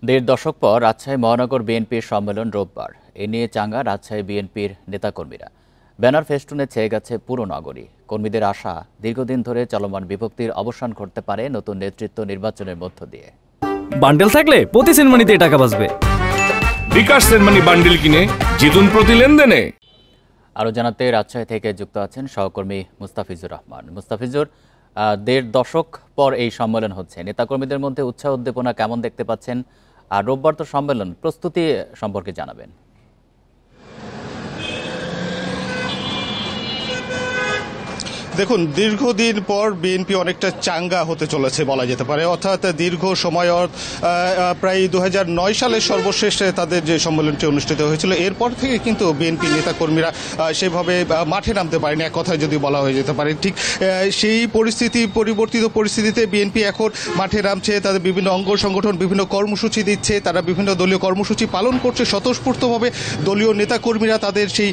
দেড় দশক পর রাজশাহী মহানগর বিএনপির সম্মেলন রোববার। এ নিয়ে চাঙ্গা রাজশাহী বিএনপির নেতাকর্মীরা। ব্যানার ফেস্টুনে ছেয়ে গেছে পুরো নগরী। কর্মীদের আশা, দীর্ঘদিন ধরে চলমান বিভক্তির অবসান ঘটতে পারে নতুন নেতৃত্ব নির্বাচনের মধ্য দিয়ে। বান্ডেল থাকলে প্রতি সেনমানিতে টাকা বাঁচবে। বিকাশ সেনমানি বান্ডেল কিনে জিতুন প্রতি লেনদেনে। আরও জানাতে রাজশাহী থেকে যুক্ত আছেন সহকর্মী মুস্তাফিজুর রহমান। মুস্তাফিজুর, দেড় দশক পর এই সম্মেলন হচ্ছে, নেতাকর্মীদের মধ্যে উৎসাহ উদ্দীপনা কেমন দেখতে পাচ্ছেন? আর রোববার তো সম্মেলন, প্রস্তুতি সম্পর্কে জানাবেন। দেখুন, দীর্ঘদিন পর বিএনপি অনেকটা চাঙ্গা হতে চলেছে বলা যেতে পারে। অর্থাৎ দীর্ঘ সময় প্রায় 2009 সালে সর্বশেষ তাদের যে সম্মেলনটি অনুষ্ঠিত হয়েছিল, এরপর থেকে কিন্তু বিএনপি নেতাকর্মীরা সেভাবে মাঠে নামতে পারেনি, এক কথায় যদি বলা হয়ে যেতে পারে। ঠিক সেই পরিবর্তিত পরিস্থিতিতে বিএনপি এখন মাঠে নামছে, তাদের বিভিন্ন অঙ্গ সংগঠন বিভিন্ন কর্মসূচি দিচ্ছে, তারা বিভিন্ন দলীয় কর্মসূচি পালন করছে স্বতঃস্ফূর্তভাবে। দলীয় নেতাকর্মীরা তাদের সেই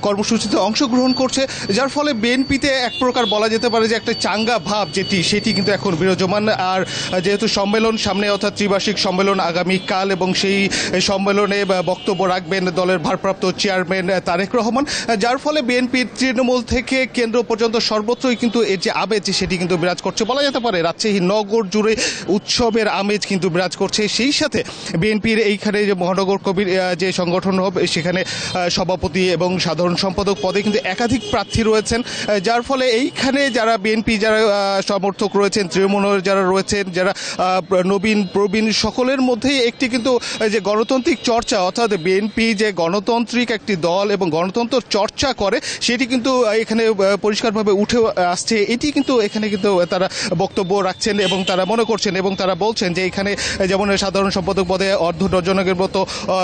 কর্মসূচিতে অংশগ্রহণ করছে, যার ফলে বিএনপিতে এক প্রকার বলা যেতে পারে যে একটা চাঙ্গা ভাব সেটি কিন্তু এখন বিরাজমান। আর যেহেতু সম্মেলন সামনে, অর্থাৎ ত্রিবার্ষিক সম্মেলন আগামীকাল, এবং সেই সম্মেলনে বক্তব্য রাখবেন দলের ভারপ্রাপ্ত চেয়ারম্যান তারেক রহমান, যার ফলে বিএনপির তৃণমূল থেকে কেন্দ্র পর্যন্ত সর্বত্রই কিন্তু এর যে আমেজ সেটি কিন্তু বিরাজ করছে বলা যেতে পারে। রাজশাহী নগর জুড়ে উৎসবের আমেজ কিন্তু বিরাজ করছে। সেই সাথে বিএনপির এইখানে যে মহানগর কবির যে সংগঠন হবে, সেখানে সভাপতি এবং সাধারণ সম্পাদক পদে কিন্তু একাধিক প্রার্থী রয়েছেন, যার ফলে এইখানে যারা বিএনপি যারা সমর্থক রয়েছেন, তৃণমূলের যারা রয়েছেন, যারা নবীন প্রবীণ, সকলের মধ্যেই একটি কিন্তু যে গণতান্ত্রিক চর্চা, অর্থাৎ বিএনপি যে গণতান্ত্রিক একটি দল এবং গণতন্ত্র চর্চা করে, সেটি কিন্তু এখানে পরিষ্কারভাবে উঠে আসছে। এটি কিন্তু এখানে কিন্তু তারা বক্তব্য রাখছেন এবং তারা মনে করছেন এবং তারা বলছেন যে এখানে যেমন সাধারণ সম্পাদক পদে অর্ধ ডজনের মতো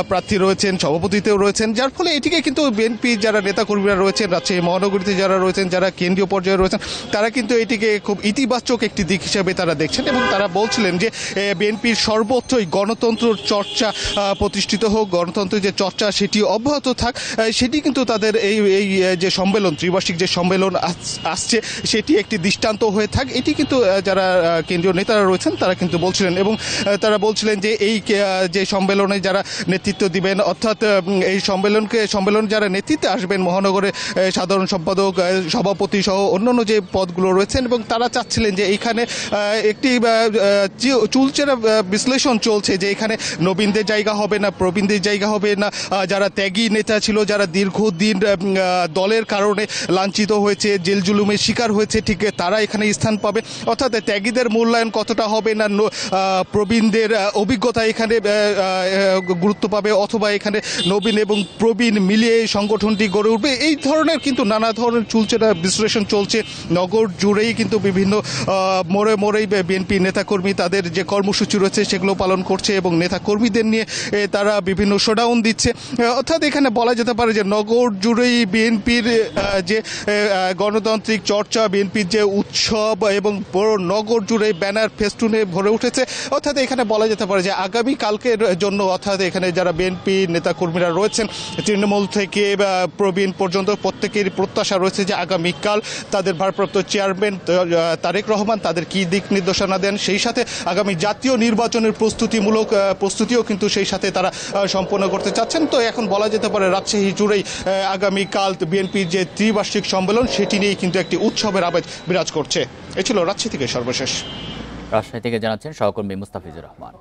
প্রার্থী রয়েছেন, সভাপতিতেও রয়েছেন, যার ফলে এটিকে কিন্তু বিএনপি যারা নেতাকর্মীরা রয়েছেন, রাজশাহী মহানগরীতে যারা রয়েছেন, যারা কেন্দ্রীয় পর্যায়ে রয়েছেন, তারা কিন্তু এটিকে খুব ইতিবাচক একটি দিক হিসেবে তারা দেখছেন। এবং তারা বলছিলেন যে বিএনপির সর্বত্রই গণতন্ত্র চর্চা প্রতিষ্ঠিত হোক, গণতন্ত্রের যে চর্চা সেটি অব্যাহত থাক, সেটি কিন্তু তাদের এই যে সম্মেলন, ত্রিবার্ষিক যে সম্মেলন আসছে, সেটি একটি দৃষ্টান্ত হয়ে থাক, এটি কিন্তু যারা কেন্দ্রীয় নেতারা রয়েছেন তারা কিন্তু বলছিলেন। এবং তারা বলছিলেন যে এই যে সম্মেলনে যারা নেতৃত্ব দিবেন, অর্থাৎ এই সম্মেলন যারা নেতৃত্বে আসবেন, মহানগরে সাধারণ সম্পাদক, সভাপতি সহ অন্যান্য যে পদগুলো রয়েছেন, এবং তারা চাচ্ছিলেন যে এইখানে একটি চুলচেরা বিশ্লেষণ চলছে যে এখানে নবীনদের জায়গা হবে না, প্রবীণদের জায়গা হবে না, যারা ত্যাগী নেতা ছিল, যারা দীর্ঘদিন দলের কারণে লাঞ্ছিত হয়েছে, জেল জুলুমের শিকার হয়েছে, ঠিক তারা এখানে স্থান পাবে। অর্থাৎ ত্যাগীদের মূল্যায়ন কতটা হবে না, প্রবীণদের অভিজ্ঞতা এখানে গুরুত্ব পাবে, অথবা এখানে নবীন এবং প্রবীণ মিলিয়ে সংগঠনটি গড়ে উঠবে। এই ধরনের কিন্তু নানা ধরনের চুলচেরা বিশ্লেষণ চলছে নগর জুড়েই। কিন্তু বিভিন্ন মোড়ে মোড়েই বিএনপি নেতাকর্মী তাদের যে কর্মসূচি রয়েছে সেগুলো পালন করছে এবং নেতাকর্মীদের নিয়ে তারা বিভিন্ন শোডাউন দিচ্ছে। অর্থাৎ এখানে বলা যেতে পারে যে নগর জুড়েই বিএনপির যে গণতান্ত্রিক চর্চা, বিএনপির যে উৎসব, এবং পুরো নগর জুড়ে ব্যানার ফেস্টুনে ভরে উঠেছে। অর্থাৎ এখানে বলা যেতে পারে যে আগামী কালকের জন্য, অর্থাৎ এখানে যারা বিএনপি নেতাকর্মীরা রয়েছেন, তৃণমূল থেকে প্রবীণ পর্যন্ত, প্রত্যেকের প্রত্যাশা রয়েছে যে আগামীকাল তাদের ভারপ্রাপ্ত চেয়ারম্যান তারেক রহমান তাদের কি দিক নির্দেশনা দেন, সেই সাথে আগামী জাতীয় নির্বাচনের প্রস্তুতিও কিন্তু সেই সাথে তারা সম্পন্ন করতে চাচ্ছেন। তো এখন বলা যেতে পারে রাজশাহী জুড়েই আগামীকাল বিএনপির যে ত্রিবার্ষিক সম্মেলন, সেটি নিয়েই কিন্তু একটি উৎসবের আবেগ বিরাজ করছে। এ ছিল রাজশাহী থেকে সর্বশেষ। রাজশাহী থেকে জানাচ্ছেন সহকর্মী মুস্তাফিজুর রহমান।